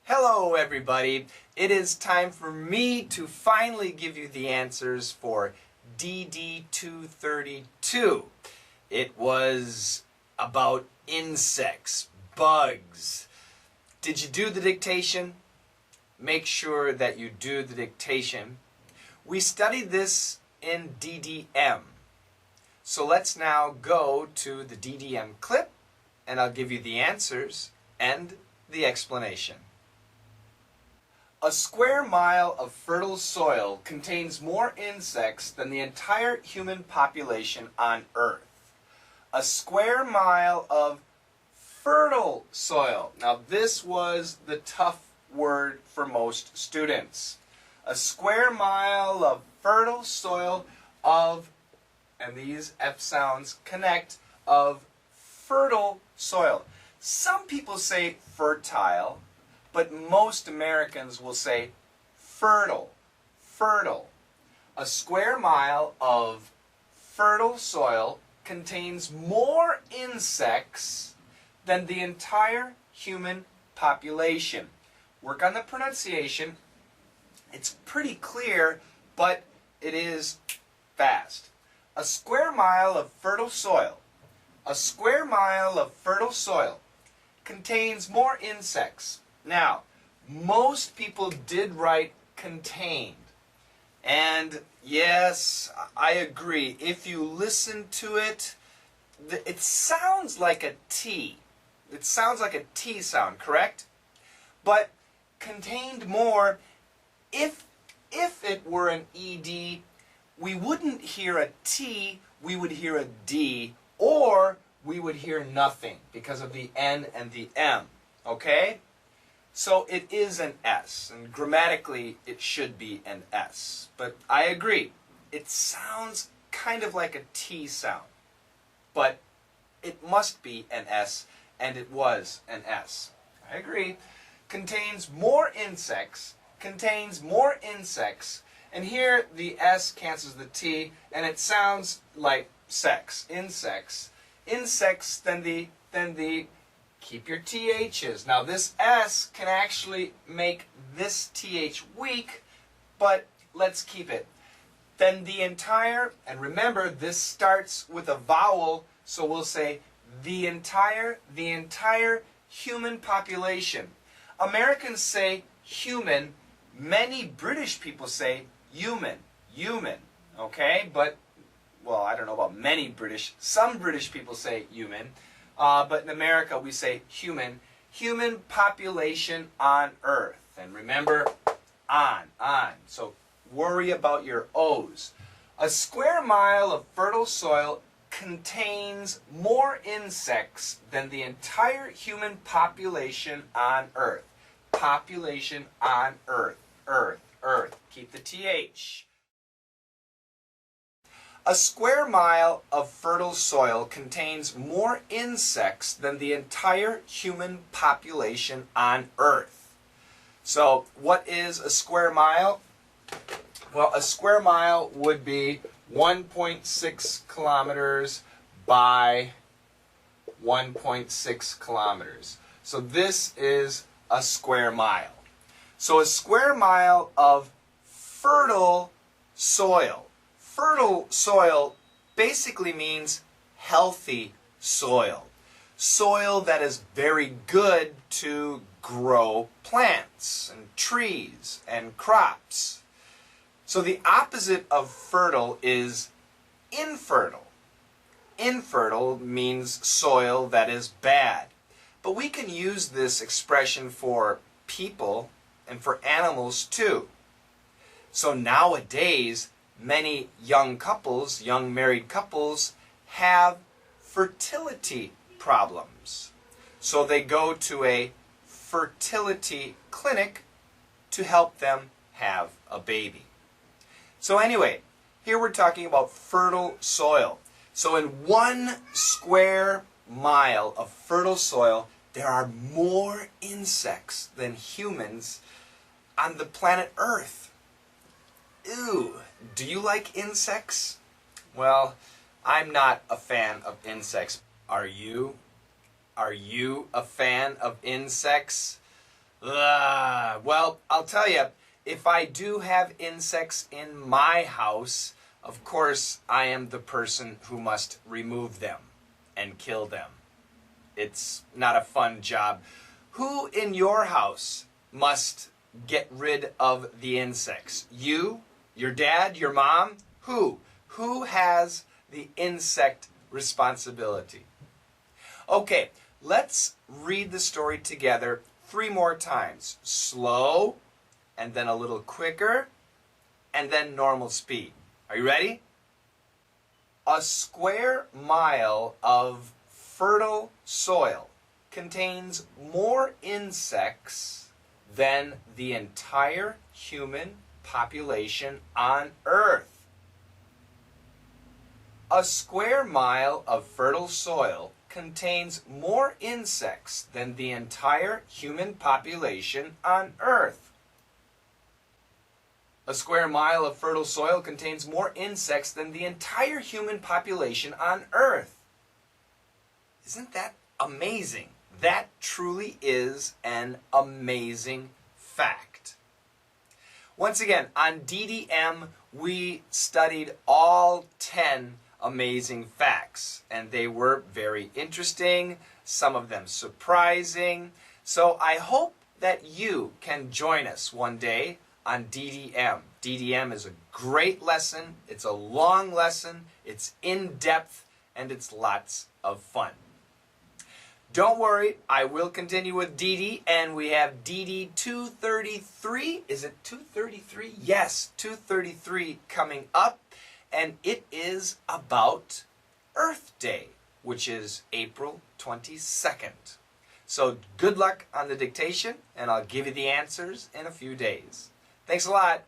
Hello everybody, it is time for me to finally give you the answers for DD 232. It was about insects, bugs. Did you do the dictation? Make sure that you do the dictation. We studied this in DDM. So let's now go to the DDM clip and I'll give you the answers and the explanation. A square mile of fertile soil contains more insects than the entire human population on Earth. A square mile of fertile soil. Now this was the tough word for most students. A square mile of fertile soil of, and these F sounds connect, of fertile soil. Some people say fertile, but most Americans will say fertile, fertile. A square mile of fertile soil contains more insects than the entire human population. Work on the pronunciation. It's pretty clear, but it is fast. A square mile of fertile soil. A square mile of fertile soil contains more insects. Now, most people did write contained. And yes, I agree. If you listen to it, it sounds like a T. It sounds like a T sound, correct? But contained more, if it were an ED, we wouldn't hear a T, we would hear a D, or we would hear nothing because of the N and the M. Okay? So it is an S, and grammatically it should be an S. But I agree, it sounds kind of like a T sound. But it must be an S, and it was an S. I agree. Contains more insects, and here the S cancels the T, and it sounds like sex, insects. Insects, then the keep your THs. Now this S can actually make this TH weak, but let's keep it. Then the entire, and remember this starts with a vowel, so we'll say the entire human population. Americans say human, many British people say human, okay? But, well, I don't know about many British, some British people say human. But in America we say human population on Earth. And remember, on. So worry about your O's. A square mile of fertile soil contains more insects than the entire human population on Earth. Population on Earth. Earth. Keep the TH. A square mile of fertile soil contains more insects than the entire human population on Earth. So, what is a square mile? Well, a square mile would be 1.6 kilometers by 1.6 kilometers. So this is a square mile. So a square mile of fertile soil. Fertile soil basically means healthy soil. Soil that is very good to grow plants and trees and crops. So the opposite of fertile is infertile. Infertile means soil that is bad. But we can use this expression for people and for animals too. So nowadays, many young couples, young married couples, have fertility problems. So they go to a fertility clinic to help them have a baby. So anyway, here we're talking about fertile soil. So in 1 square mile of fertile soil, there are more insects than humans on the planet Earth. Ew, do you like insects? Well, I'm not a fan of insects. Are you? Are you a fan of insects? Well, I'll tell you, if I do have insects in my house, of course I am the person who must remove them and kill them. It's not a fun job. Who in your house must get rid of the insects? You? Your dad? Your mom? Who? Who has the insect responsibility? Okay, let's read the story together 3 more times. Slow, and then a little quicker, and then normal speed. Are you ready? A square mile of fertile soil contains more insects than the entire human population on Earth. A square mile of fertile soil contains more insects than the entire human population on Earth. A square mile of fertile soil contains more insects than the entire human population on Earth. Isn't that amazing? That truly is an amazing fact. Once again, on DDM, we studied all 10 amazing facts, and they were very interesting, some of them surprising. So I hope that you can join us one day on DDM. DDM is a great lesson, it's a long lesson, it's in-depth, and it's lots of fun. Don't worry, I will continue with DD, and we have DD 233. Is it 233? Yes, 233 coming up, and it is about Earth Day, which is April 22nd. So good luck on the dictation, and I'll give you the answers in a few days. Thanks a lot.